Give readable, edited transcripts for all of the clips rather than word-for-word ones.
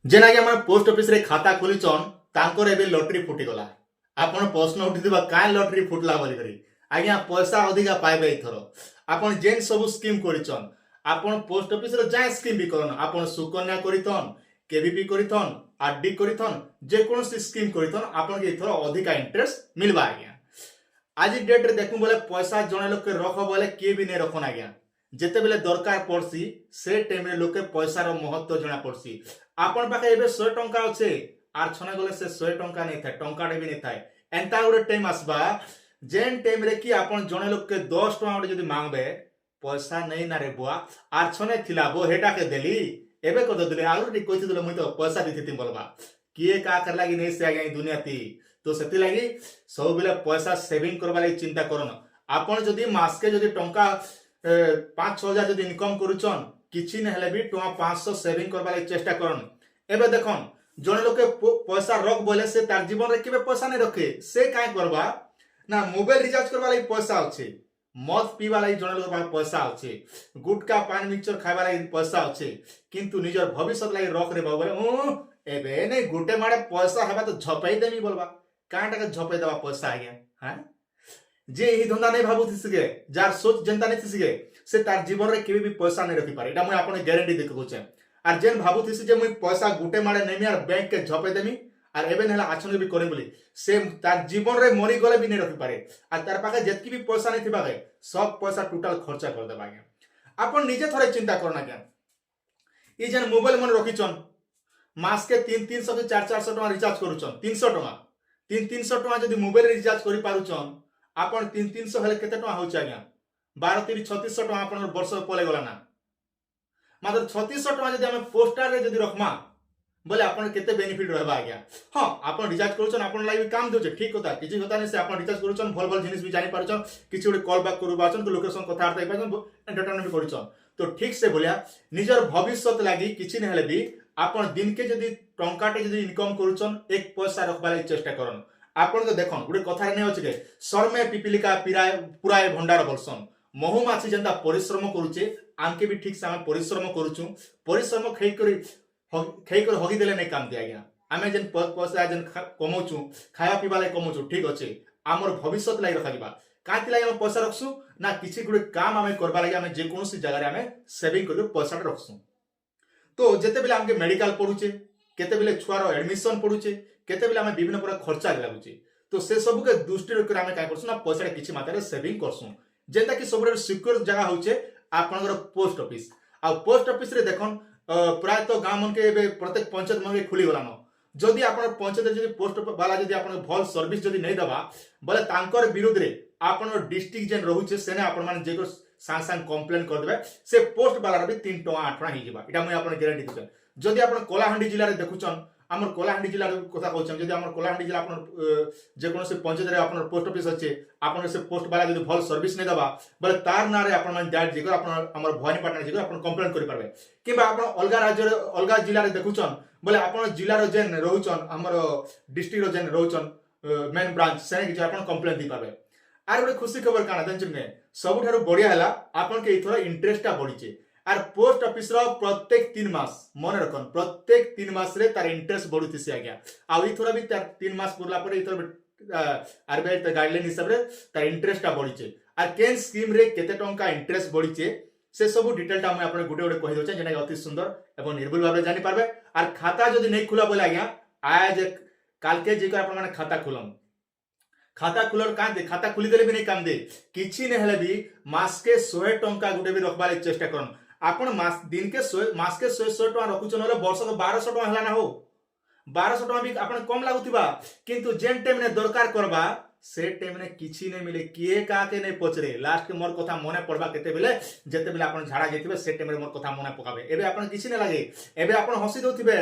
जेना कि हमर post office रे खाता खोलिचन तांकर एबे लॉटरी फुटिगला। आपण प्रश्न उठिथिबा काहे लॉटरी फुटला बोली करी। आज्ञा पैसा अधिका पाइबे एथरो। आपण जेन सब स्कीम करिचन आपण पोस्ट ऑफिस रे जाय स्कीम भी करन आपण सुकन्या करितन केबीपी करितन आरडी करितन जे कोनोसी स्कीम करितन आपण के एथरो अधिका इंटरेस्ट मिलबा आज्ञा। आज डेट रे देखु बोले पैसा जने लोक के रख बोले के भी नहीं रखन आज्ञा। जेते बेले दरकार पड़सी से टाइम रे लोके पैसार महत्व जना पड़सी। आपण पाखे एबे 100 टंका अच्छे आर छने गले से 100 टंका नहीं थाए टंकाटे भी नहीं थाए एंता गोटे टाइम आसबा जेन टाइम रे कि आपण जने लोक के 10 टंका गोटे जदी मांगबे पैसा नहीं ना रे बुआ आर छने थिला बो हेटा के देली एबे को देले आगु टी कहि देले मुई तो पैसा दिथिति बोलबा किए का कर लागी नहीं से आगे दुनिया ती तो सेति लागी सब बेले पैसा सेविंग करबा लागि चिंता करन। आपण जदी मास के जदी टंका 5-6 हजार जदी इनकम करूचन किछि न हेले भी टोआ 500 सेविंग करबा लागि चेष्टा करन। एबे देखन जने लोके पैसा रख बोले से तार जीवन रे केबे पैसा नहीं रखे से काय करबा ना मोबाइल रिचार्ज करबा लागि पैसा अछि मद पीबा लागि जने लोक पाखे पैसा अछि गुटका पान मिक्सचर खाइबा लागि पैसा अछि किंतु निजर भविष्य लागि रख रे बाबू एबे नहीं गुटे माडे पैसा हेबा तो झपई देमी बोलबा कांटा के झपई देबा पैसा आज्ञा हां जे ही धंदा नहीं भाबु थिसगे जार सोच जनता नहीं थिसगे से तार जीवन रे केबे भी पैसा नहीं रखि पारे एटा मैं आपने गारंटी देख कोचे आर जेन भाबु थिस जे मैं पैसा गुटे माडे नेमी आर बैंक के झपे देमी आर एबे नेला आछन भी करें बोली से तार जीवन रे मरी गले भी नहीं रखि पारे आर तार पाखे जेतकी भी पैसा नहीं थिबा गए सब पैसा टोटल खर्चा कर देबा गया। आपण निजे थोड़े चिंता करना क्या ई जेन मोबाइल मन रखिचन मास के 300 से 400 टका रिचार्ज करूचन 300 टका 300 टका जदी मोबाइल रिचार्ज करि पारुचन आपण 300 हेले केते टका होछ आज्ञा 12-36 टका आपण वर्ष पले गला ना मात्र 36 टका जदी हम पोस्टर रे जदी रखमा बोले आपण केते बेनिफिट रहबा आज्ञा। हां आपण रिचार्ज करूचन आपण लाइव काम दोचे ठीक होता किछि होता नहीं से आपण रिचार्ज करूचन भल भल जिनिस भी जानि पारुचन किछि ओडे कॉल बैक करू बाचन लोकेशन कथा आर्ता पाचन एंटरटेनमेंट करूचन तो ठीक से बोलिया निजर भविष्य लागि किछि न हेले भी आपण दिन के जदी टंकाटे जदी इनकम करूचन एक पैसा रखबा लागि चेष्टा करन। आपण तो देखन गुटे कथा नै अछि के शर्मे पिपिलिका पिराय पुराय भंडार बलसन महुमाछी जनता परिश्रम करूचे आंके भी ठीक से हम परिश्रम करूछु परिश्रम खई कर हगी देले नै काम दे आज्ञा आमे जेन पैसा जेन कमौछु खाया पीबा लागि कमौछु ठीक अछि हमर भविष्य लागि रखाजिबा काति लागि हम पैसा रखसु ना किछि गुटे काम आमे करबा लागि आमे जे कोनोसी जगह रे आमे सेविंग कर पैसा रखसु तो जेते बेले हमके मेडिकल पडुचे केते बेले छुआर एडमिशन पडुचे केते बेले आमे विभिन्न प्रकार खर्चा लागुचे तो से सब के दृष्टि रखकर आमे काय करसु ना पैसा किछि मात्रा रे सेविंग करसु जेंता कि सबरे सिक्योर जगह होचे आपनकर पोस्ट ऑफिस आ पोस्ट ऑफिस रे देखन प्राय तो गांव मन के एबे प्रत्येक पंचायत मन के खुली गलानो जदि आपण पंचायत जदि पोस्ट वाला जदि आपण भल सर्विस जदि नै दबा बोले तांकर विरुद्ध रे आपण डिस्ट्रिक्ट जेन रहुचे सेने आपण मान जे को सांग कंप्लेन कर देबे से पोस्ट वाला भी 3 टका 8 टका हि जिबा एटा मैं आपण गारंटी देछन। जदि आपण कोलाहांडी जिल्ला रे देखुचन हमर कोलाहांडी जिल्ला रे कथा कहउछन जदि हमर कोलाहांडी जिल्ला आपण जे कोनो से पंचायत रे आपण पोस्ट ऑफिस अछि आपण से पोस्ट वाला जदि भल सर्विस नै दबा बोले तार ना रे आपण मान डाइट जेकर आपण हमर भवानीपाटना जेकर आपण कंप्लेन करि परबे किबा आपण अलगा राज्य रे अलगा जिल्ला रे देखुचन बोले आपण जिल्ला रो जेन रहउचन हमर डिस्ट्रिक्ट रो जेन रहउचन मेन ब्रांच सेने कि आपण कंप्लेन दी पाबे। आर गोटे खुशी खबर काना जानछन ने सबुठारु बढ़िया हला आपन के इथरा इंटरेस्टटा बढ़िचे आर पोस्ट ऑफिस रो प्रत्येक 3 मास मन रखन प्रत्येक 3 मास रे तार इंटरेस्ट बढ़ुतिसे आज्ञा आ इथरा भी तार 3 मास पुरला पर इथरा आरबीआई त गाइडलाइन हिसाब रे तार इंटरेस्टटा बढ़िचे आर केन स्कीम रे केते टंका इंटरेस्ट बढ़िचे से सब डिटेलटा हम आपन गुटे गुटे कहि दोचे जेना अति सुंदर एवं निर्भुल भाबे जानि पारबे। आर खाता जदि नै खुला बोले आज्ञा आज काल के जेकर आपन माने खाता खुलम खाता खुलर का दे खाता खुली देले भी नहीं काम दे किछि ने हेले भी मास के 100 टंका गुटे भी रखबा ले चेष्टा करन आपण मास दिन के 100 मास के 100 टंका रखुचन होले वर्ष को 1200 टंका हला ना हो 1200 टंका भी आपण कम लागुतिबा किंतु जेन टाइम ने दरकार करबा से टाइम ने किछि ने मिले किए का के नहीं पचरे लास्ट के मोर कथा मने पड़बा केते बेले जेते बेले आपण झाड़ा जेतिबे से टाइम रे मोर कथा मने पकाबे एबे आपण किछि ने लागे एबे आपण हसी दोथिबे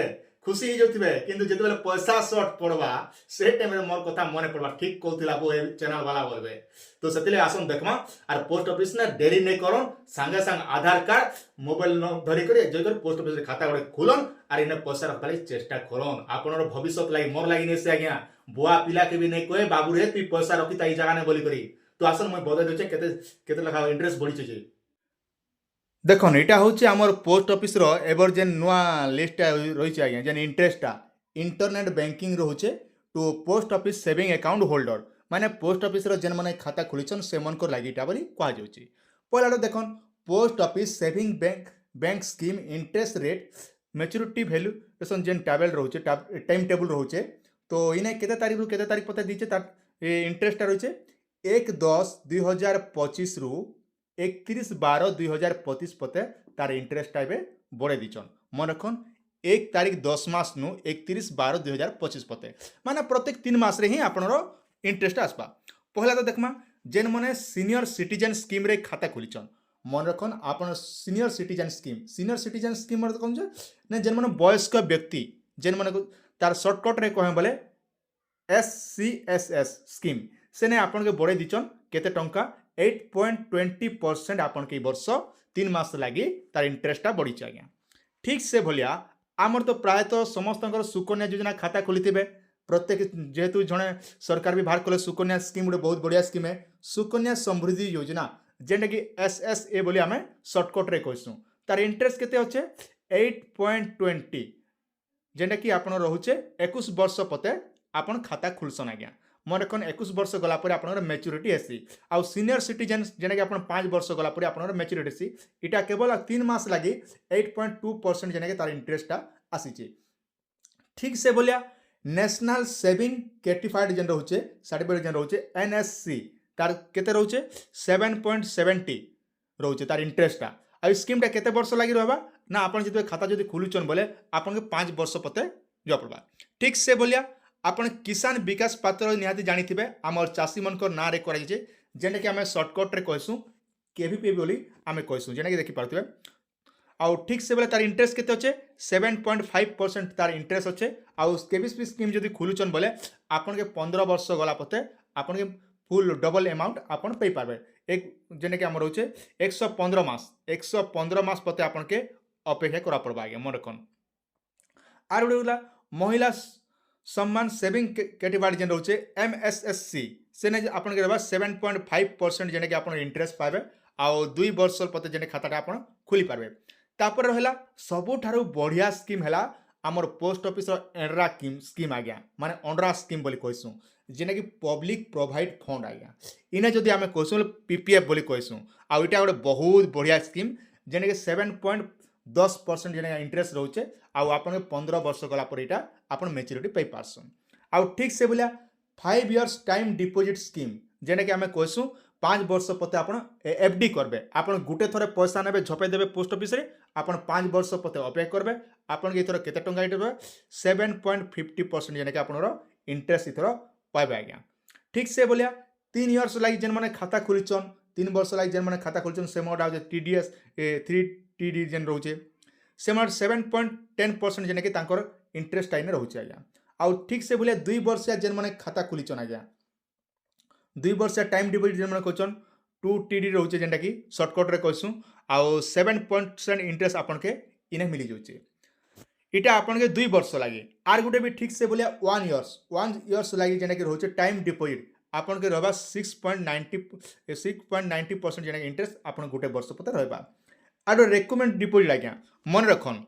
खुशी ही जोथिबे किंतु जेते बेले पैसा शॉर्ट पड़वा से टाइम रे मोर कथा मने पड़बा ठीक कहतिला बो चैनल वाला बोलबे तो सेतिले आसन देखमा आर पोस्ट ऑफिस ने देरी नै करन संगे संग आधार कार्ड मोबाइल न धरि करी जेकर पोस्ट ऑफिस रे खाता गोटे खोलन आर इने पैसा रखबा लागि चेष्टा करन आपनर भविष्य लागि मोर लागि नै से आज्ञा बुआ पिला के भी नै कहे बाबू रे तू पैसा रखि ताई जगह नै बोली करी तो आसन मैं बदल देछे केते केते लखा इंटरेस्ट बढ़ी छे देखो एटा हूँ आमर पोस्ट ऑफिस रो एबर जेन नुआ लिस्ट रही आज्ञा जेन इंटरेस्टा इंटरनेट बैंकिंग रोचे to post office saving account holder माने पोस्ट ऑफिस रो जेन माने खाता खोलिछन से मन को लागिटा बोली कहा जाउची पहला देखन post office saving bank scheme interest rate maturity valuation जेन टेबल रोचे टाइम टेबल रोचे तो इने केते तारीख रु केते तारीख पता दीचे तार इंटरेस्टा रोचे 1/10/2025 रु 31/12/2025 पते तार इंटरेस्ट एबे बढ़े दीचन मन रखन 1 तारीख 10 मास नु 31/12/2025 पते माने प्रत्येक 3 मास रे ही आपनरो इंटरेस्ट आसपा पहला तो देखमा जेन मने सीनियर सिटीजन स्कीम रे खाता खोलिचन मन रखन आपन सीनियर सिटीजन स्कीम मतलब कौन जे जेन मने वयस्क व्यक्ति जेन मने तार शॉर्टकट रे कहे बोले SCSS स्कीम सेने आपन के बड़े दीचन केते टंका 8.20% आपन के वर्ष 3 मास लगी तार इंटरेस्टा बढ़ी आज्ञा ठीक से भलिया आमर तो प्रायतः समस्त सुकन्या योजना खाता खोली प्रत्येक जेहेतु जड़े सरकार भी बाहर कले सुकन्या स्कीम गोटे बहुत बढ़िया स्कीम है सुकन्या समृद्धि योजना जेनटा कि SSA बोली आम सर्टकट रे कहूँ तार इंटरेस्ट केते अच्छे 8.20 जेनटा कि आपन रोचे 21 वर्ष पते आपन खाता खुलसन आज्ञा मन रखन 21 वर्ष गलापर आप मैच्योरिटी आसी आउ सीनियर सिटीजन जेना कि आप 5 वर्ष गलापर आप मैच्योरिटी आसी इटा केवल 3 मास लगी 8.2% जेना कि तार इंटरेस्टा आसी ठीक से बोलिया नेशनल सेविंग कैटिफाइड जेन रोचे सर्टिफिकेट जेन रोचे NSC तार केते रोचे 7.70 रोचे तार इंटरेस्टा आ स्कीमटा केते वर्ष लगी रहबा ना आपन जते खाता जदि खुलुचन बोले आपन के 5 वर्ष पते जो पड़बा ठीक से बोलिया आपन किसान विकास पात्र निहाती जानिथिबे आमर चाषी मनकर ना रे कराई जे जेने कि आमे शॉर्टकट रे कहसु केवीपी बोली आमे कहसु जेने कि देखि पारथिबे आउ ठीक से बोले तार इंटरेस्ट केते अच्छे 7.5% तार इंटरेस्ट अच्छे आउ केवीपी स्कीम जदि खुलुचन बोले आपन के 15 वर्ष गला पते आपन के फुल डबल अमाउंट आपन पे पारबे एक जेने कि आमर होचे 115 मास पते आपन के अपेक्षा करा पड़बा आगे मन रखन आर उडला महिला सम्मान सेविंग कैटेगरी जेन रोचे MSSC सेने आपन के 7.5% जेने कि आपन इंटरेस्ट पाबे आउ 2 वर्ष पते जेने खाताटा आपन खोली पारबे तापर रहला सबुठारु बढ़िया स्कीम हैला आमर पोस्ट ऑफिस एंड्रा स्कीम आज्ञा माने अंड्रा स्कीम बोली कहसु जेने कि पब्लिक प्रोवाइड फंड आज्ञा इने जदि आमे कहसु PPF बोली कहसु आ इटा गोटे बहुत बढ़िया स्कीम जेने कि 7.10% जेने इंटरेस्ट रोचे आउ आपन 15 वर्ष गला पर इटा आपन मैच्योरिटी पे पारसन आउ ठीक से बोलिया 5 इयर्स टाइम डिपोजिट स्कीम जेने कि आमे कहसु 5 वर्ष पते आपन FD करबे आपन गुटे थरे पैसा नेबे झपे देबे पोस्ट ऑफिस रे आपन 5 वर्ष पते अपेक्षा करबे आपन के इथर केते टंका इटबे 7.50% जेने कि आपनरो इंटरेस्ट इथर पाइबे आज्ञा ठीक से बोलिया 3 इयर्स लागि जेन माने खाता खुलिचन 3 वर्ष लागि जेन माने खाता खुलिचन से मोड आ TDS 3TD जेन रोचे से मोड 7.10% जेने कि तांकर इंटरेस्ट आइने रोचे आज्ञा आउ ठीक से बोलिया 2 वर्ष जेन माने खाता खुलिचन आज्ञा 2 वर्ष टाइम डिपोजिट जेन माने कहचन 2TD रोचे जेनटा कि शॉर्टकट रे कहसु आउ 7% इंटरेस्ट आपन के इने मिली जोचे इटा आपन के 2 वर्ष लागी आर गुटे भी ठीक से बोलिया 1 इयर्स लागी जेना कि रोचे टाइम डिपोजिट आपन के रहबा 6.90% जेना इंटरेस्ट आपन गुटे वर्ष पते रहबा आर रेकमेंड डिपोजिट आज्ञा मन रखन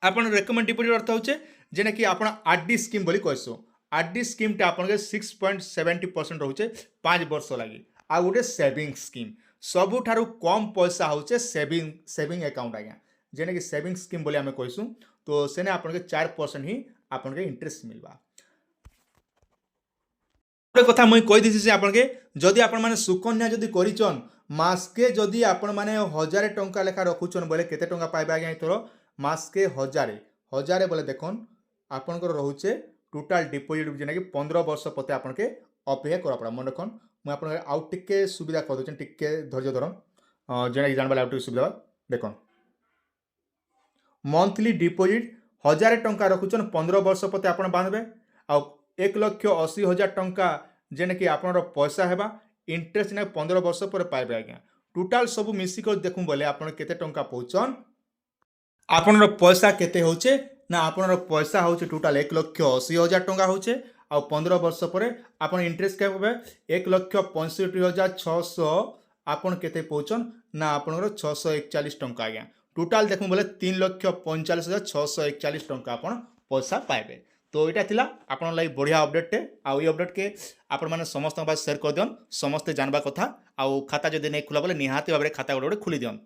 आपन रेकमेंड डिपोजिट अर्थ होचे जेना कि आपन RD स्कीम बोली कहसु RD स्कीम टा आपन के 6.70% रोचे 5 वर्ष लागी आ गुटे सेविंग स्कीम सबुठारु कम पैसा होचे सेविंग अकाउंट आज्ञा जेने कि सेविंग स्कीम बोली आमे कहसु तो सेने आपन के 4% ही आपन के इंटरेस्ट मिलबा गोटे कथा मुई कहि दिसी से आपन के जदि आपन माने सुकन्या जदि करिचन मासके जदि आपन माने 1000 टंका लेखा रखुचन बोले केते टंका पाइबा आज्ञा इथरो मासके 1000 बोले देखन आपन को रहउचे टोटल डिपोजिट जेना कि 15 वर्ष पते आपन के अपेक्षा करा पड़ा मन रखन मैं आपन आउट टिके सुविधा कर दोचन टिके धैर्य धरन जेना कि जानबा आउट सुविधा देखन मंथली डिपोजिट 1000 टंका रखुचन 15 वर्ष पते आपन बांधबे आ 1,80,000 टंका जेने कि आपन पैसा हेबा इंटरेस्ट ने 15 वर्ष पर पाइबे आज्ञा टोटल सब मिसी कर देखु बोले आपन केते टंका पहुचन आपन पैसा केते होचे ना आपन पैसा होचे टोटल 1,80,000 टंका होचे आ 15 वर्ष पर आपन इंटरेस्ट के हेबे 1,65,600 आपन केते पहुचन ନା ଆପଣଙ୍କର 641 ଟଙ୍କା ଆଜ୍ଞା। ଟୋଟାଲ୍ ଦେଖୁଁ ବୋଲେ 3,45,641 ଟଙ୍କା ଆପଣ ପଇସା ପାଇବେ। ତ ଏଇଟା ଥିଲା ଆପଣଙ୍କ ଲାଗି ବଢ଼ିଆ ଅପଡେଟ୍ଟେ। ଆଉ ଏଇ ଅପଡେଟ୍କେ ଆପଣମାନେ ସମସ୍ତଙ୍କ ପାଖେ ସେୟାର କରିଦିଅନ୍, ସମସ୍ତେ ଜାଣିବା କଥା। ଆଉ ଖାତା ଯଦି ନେଇ ଖୋଲା ବୋଲେ ନିହାତି ଭାବରେ ଖାତା ଗୋଟେ ଗୋଟେ ଖୋଲି ଦିଅନ୍।